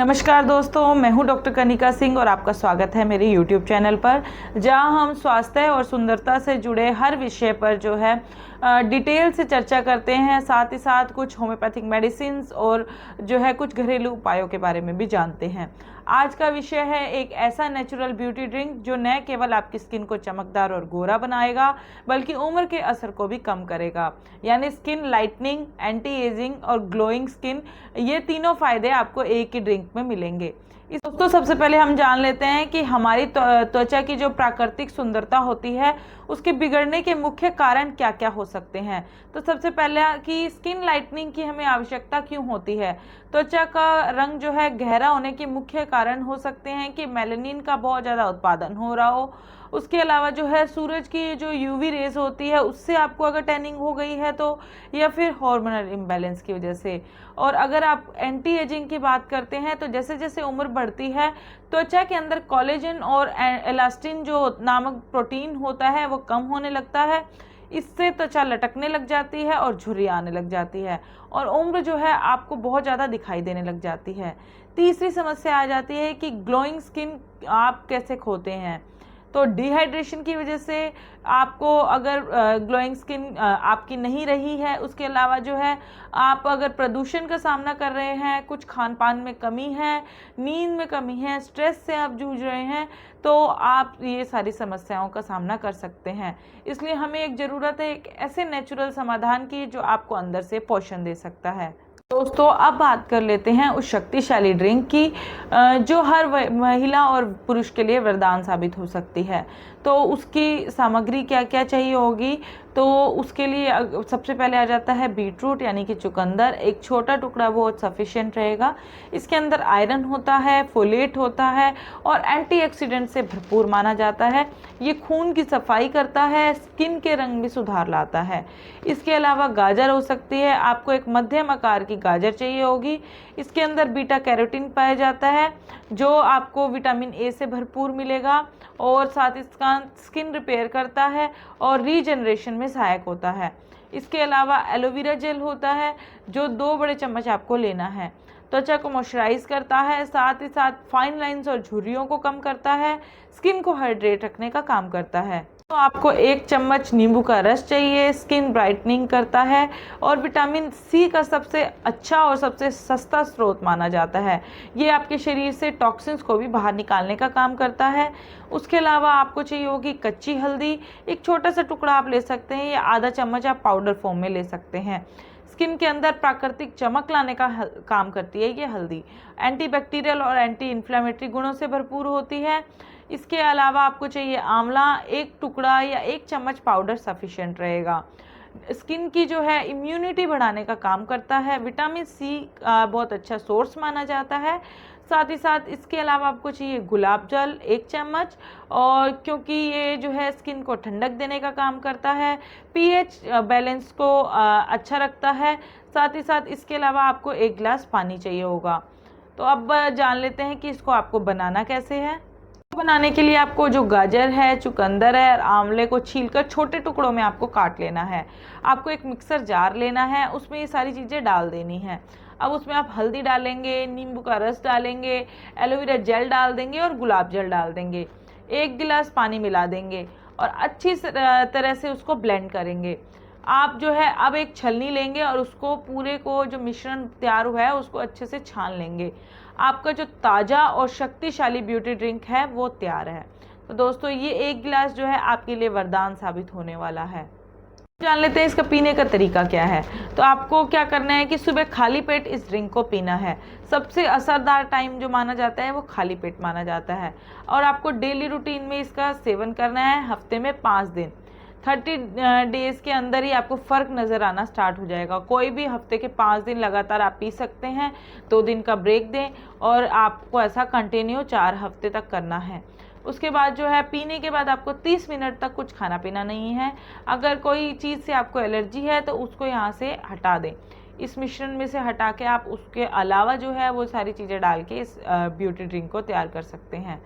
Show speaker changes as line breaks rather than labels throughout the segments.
नमस्कार दोस्तों, मैं हूं डॉक्टर कनिका सिंह और आपका स्वागत है मेरे YouTube चैनल पर, जहां हम स्वास्थ्य और सुंदरता से जुड़े हर विषय पर जो है डिटेल से चर्चा करते हैं। साथ ही साथ कुछ होम्योपैथिक मेडिसिन और जो है कुछ घरेलू उपायों के बारे में भी जानते हैं। आज का विषय है एक ऐसा नेचुरल ब्यूटी ड्रिंक जो न केवल आपकी स्किन को चमकदार और गोरा बनाएगा बल्कि उम्र के असर को भी कम करेगा, यानी स्किन लाइटनिंग, एंटी एजिंग और ग्लोइंग स्किन, ये तीनों फायदे आपको एक ही ड्रिंक में मिलेंगे। इस दोस्तों सबसे पहले हम जान लेते हैं कि हमारी त्वचा की जो प्राकृतिक सुंदरता होती है उसके बिगड़ने के मुख्य कारण क्या क्या हो सकते हैं। तो सबसे पहले कि स्किन लाइटनिंग की हमें आवश्यकता क्यों होती है। त्वचा का रंग जो है गहरा होने के मुख्य कारण हो सकते हैं कि मेलानिन का बहुत ज़्यादा उत्पादन हो रहा हो। उसके अलावा जो है सूरज की जो यूवी रेज होती है उससे आपको अगर टैनिंग हो गई है तो, या फिर हार्मोनल इम्बैलेंस की वजह से। और अगर आप एंटी एजिंग की बात करते हैं तो जैसे जैसे उम्र बढ़ती है त्वचा के अंदर कोलेजन और एलास्टिन जो नामक प्रोटीन होता है वो कम होने लगता है। इससे त्वचा लटकने लग जाती है और झुर्रियाँ आने लग जाती है और उम्र जो है आपको बहुत ज़्यादा दिखाई देने लग जाती है। तीसरी समस्या आ जाती है कि ग्लोइंग स्किन आप कैसे खोते हैं। तो डिहाइड्रेशन की वजह से आपको अगर ग्लोइंग स्किन आपकी नहीं रही है, उसके अलावा जो है आप अगर प्रदूषण का सामना कर रहे हैं, कुछ खान पान में कमी है, नींद में कमी है, स्ट्रेस से आप जूझ रहे हैं, तो आप ये सारी समस्याओं का सामना कर सकते हैं। इसलिए हमें एक ज़रूरत है एक ऐसे नेचुरल समाधान की जो आपको अंदर से पोषण दे सकता है। दोस्तों अब बात कर लेते हैं उस शक्तिशाली ड्रिंक की जो हर महिला और पुरुष के लिए वरदान साबित हो सकती है। तो उसकी सामग्री क्या क्या चाहिए होगी। तो उसके लिए सबसे पहले आ जाता है बीटरूट यानी कि चुकंदर। एक छोटा टुकड़ा बहुत सफिशिएंट रहेगा। इसके अंदर आयरन होता है, फोलेट होता है और एंटीऑक्सीडेंट से भरपूर माना जाता है। ये खून की सफाई करता है, स्किन के रंग में सुधार लाता है। इसके अलावा गाजर हो सकती है, आपको एक मध्यम आकार की गाजर चाहिए होगी। इसके अंदर बीटा कैरोटीन पाया जाता है जो आपको विटामिन ए से भरपूर मिलेगा और साथ इसका स्किन रिपेयर करता है और रीजनरेशन में सहायक होता है। इसके अलावा एलोवेरा जेल होता है जो 2 बड़े चम्मच आपको लेना है। त्वचा को मॉइस्चराइज करता है, साथ ही साथ फाइन लाइंस और झुर्रियों को कम करता है, स्किन को हाइड्रेट रखने का काम करता है। तो आपको 1 चम्मच नींबू का रस चाहिए, स्किन ब्राइटनिंग करता है और विटामिन सी का सबसे अच्छा और सबसे सस्ता स्रोत माना जाता है। ये आपके शरीर से टॉक्सिन्स को भी बाहर निकालने का काम करता है। उसके अलावा आपको चाहिए होगी कच्ची हल्दी। एक छोटा सा टुकड़ा आप ले सकते हैं या आधा चम्मच आप पाउडर फॉर्म में ले सकते हैं। स्किन के अंदर प्राकृतिक चमक लाने का काम करती है ये हल्दी। एंटीबैक्टीरियल और एंटी इन्फ्लेमेटरी गुणों से भरपूर होती है। इसके अलावा आपको चाहिए आंवला। 1 टुकड़ा या 1 चम्मच पाउडर सफिशिएंट रहेगा। स्किन की जो है इम्यूनिटी बढ़ाने का काम करता है। विटामिन सी बहुत अच्छा सोर्स माना जाता है। साथ ही साथ इसके अलावा आपको चाहिए गुलाब जल 1 चम्मच, और क्योंकि ये जो है स्किन को ठंडक देने का काम करता है, पीएच बैलेंस को अच्छा रखता है। साथ ही साथ इसके अलावा आपको 1 गिलास पानी चाहिए होगा। तो अब जान लेते हैं कि इसको आपको बनाना कैसे है। बनाने के लिए आपको जो गाजर है, चुकंदर है और आंवले को छीलकर छोटे टुकड़ों में आपको काट लेना है। आपको एक मिक्सर जार लेना है, उसमें ये सारी चीज़ें डाल देनी है। अब उसमें आप हल्दी डालेंगे, नींबू का रस डालेंगे, एलोवेरा जेल डाल देंगे और गुलाब जल डाल देंगे। 1 गिलास पानी मिला देंगे और अच्छी तरह से उसको ब्लेंड करेंगे। आप जो है अब एक छलनी लेंगे और उसको पूरे को जो मिश्रण तैयार हुआ है उसको अच्छे से छान लेंगे। आपका जो ताज़ा और शक्तिशाली ब्यूटी ड्रिंक है वो तैयार है। तो दोस्तों ये 1 गिलास जो है आपके लिए वरदान साबित होने वाला है। जान लेते हैं इसका पीने का तरीका क्या है। तो आपको क्या करना है कि सुबह खाली पेट इस ड्रिंक को पीना है। सबसे असरदार टाइम जो माना जाता है वो खाली पेट माना जाता है और आपको डेली रूटीन में इसका सेवन करना है हफ्ते में 5 दिन। 30 डेज़ के अंदर ही आपको फ़र्क नज़र आना स्टार्ट हो जाएगा। कोई भी हफ्ते के 5 दिन लगातार आप पी सकते हैं, 2 दिन का ब्रेक दें और आपको ऐसा कंटिन्यू 4 हफ्ते तक करना है। उसके बाद जो है पीने के बाद आपको 30 मिनट तक कुछ खाना पीना नहीं है। अगर कोई चीज़ से आपको एलर्जी है तो उसको यहाँ से हटा दें। इस मिश्रण में से हटा के आप उसके अलावा जो है वो सारी चीज़ें डाल के इस ब्यूटी ड्रिंक को तैयार कर सकते हैं।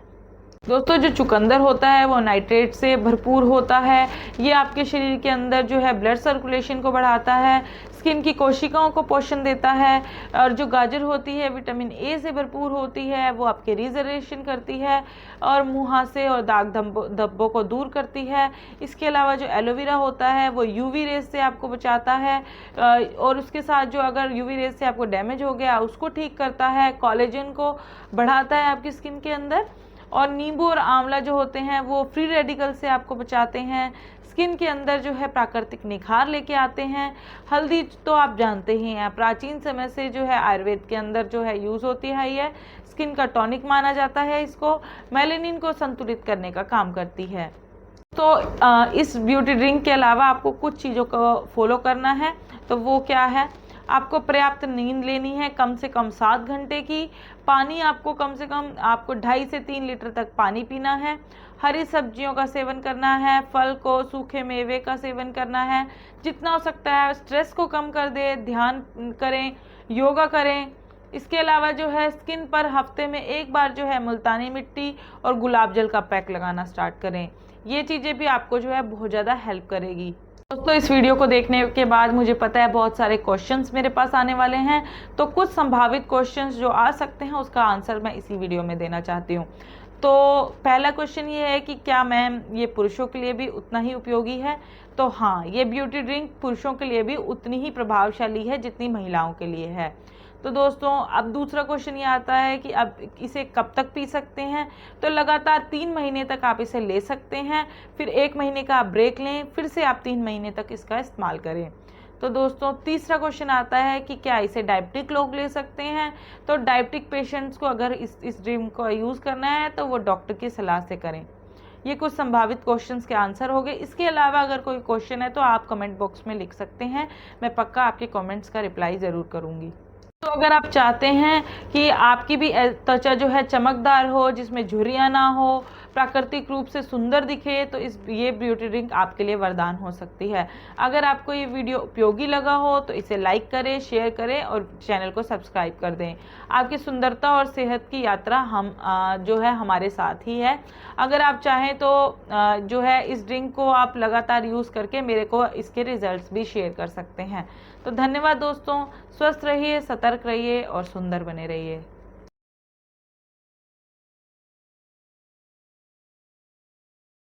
दोस्तों जो चुकंदर होता है वो नाइट्रेट से भरपूर होता है। ये आपके शरीर के अंदर जो है ब्लड सर्कुलेशन को बढ़ाता है, स्किन की कोशिकाओं को पोषण देता है। और जो गाजर होती है विटामिन ए से भरपूर होती है, वो आपके रिजर्वेशन करती है और मुहासे और दाग धब्बों को दूर करती है। इसके अलावा जो एलोवेरा होता है वो यूवी रेज से आपको बचाता है और उसके साथ जो अगर यूवी रेज से आपको डैमेज हो गया उसको ठीक करता है, कोलेजन को बढ़ाता है आपकी स्किन के अंदर। और नींबू और आंवला जो होते हैं वो फ्री रेडिकल से आपको बचाते हैं, स्किन के अंदर जो है प्राकृतिक निखार लेके आते हैं। हल्दी तो आप जानते ही हैं, प्राचीन समय से जो है आयुर्वेद के अंदर जो है यूज़ होती है। ये स्किन का टॉनिक माना जाता है, इसको मेलेनिन को संतुलित करने का काम करती है। तो इस ब्यूटी ड्रिंक के अलावा आपको कुछ चीज़ों को फॉलो करना है। तो वो क्या है, आपको पर्याप्त नींद लेनी है, कम से कम 7 घंटे की। पानी आपको कम से कम आपको 2.5 से 3 लीटर तक पानी पीना है। हरी सब्जियों का सेवन करना है, फल को, सूखे मेवे का सेवन करना है। जितना हो सकता है स्ट्रेस को कम कर दे, ध्यान करें, योगा करें। इसके अलावा जो है स्किन पर हफ्ते में 1 बार जो है मुल्तानी मिट्टी और गुलाब जल का पैक लगाना स्टार्ट करें। ये चीज़ें भी आपको जो है बहुत ज़्यादा हेल्प करेगी। दोस्तों इस वीडियो को देखने के बाद मुझे पता है बहुत सारे क्वेश्चंस मेरे पास आने वाले हैं, तो कुछ संभावित क्वेश्चंस जो आ सकते हैं उसका आंसर मैं इसी वीडियो में देना चाहती हूँ। तो पहला क्वेश्चन ये है कि क्या मैम ये पुरुषों के लिए भी उतना ही उपयोगी है? तो हाँ, ये ब्यूटी ड्रिंक पुरुषों के लिए भी उतनी ही प्रभावशाली है जितनी महिलाओं के लिए है। तो दोस्तों अब दूसरा क्वेश्चन ये आता है कि अब इसे कब तक पी सकते हैं? तो लगातार 3 महीने तक आप इसे ले सकते हैं, फिर 1 महीने का आप ब्रेक लें, फिर से आप 3 महीने तक इसका इस्तेमाल करें। तो दोस्तों तीसरा क्वेश्चन आता है कि क्या इसे डायबिटिक लोग ले सकते हैं? तो डायबिटिक पेशेंट्स को अगर इस ड्रिंक को यूज़ करना है तो वो डॉक्टर की सलाह से करें। ये कुछ संभावित क्वेश्चंस के आंसर हो गए। इसके अलावा अगर कोई क्वेश्चन है तो आप कमेंट बॉक्स में लिख सकते हैं, मैं पक्का आपके कमेंट्स का रिप्लाई ज़रूर करूँगी। तो अगर आप चाहते हैं कि आपकी भी त्वचा जो है चमकदार हो, जिसमें झुर्रियाँ ना हो, प्राकृतिक रूप से सुंदर दिखे, तो ये ब्यूटी ड्रिंक आपके लिए वरदान हो सकती है। अगर आपको ये वीडियो उपयोगी लगा हो तो इसे लाइक करें, शेयर करें और चैनल को सब्सक्राइब कर दें। आपकी सुंदरता और सेहत की यात्रा हम जो है हमारे साथ ही है। अगर आप चाहें तो जो है इस ड्रिंक को आप लगातार यूज़ करके मेरे को इसके रिजल्ट्स भी शेयर कर सकते हैं। तो धन्यवाद दोस्तों, स्वस्थ रहिए, सतर्क रहिए और सुंदर बने रहिए।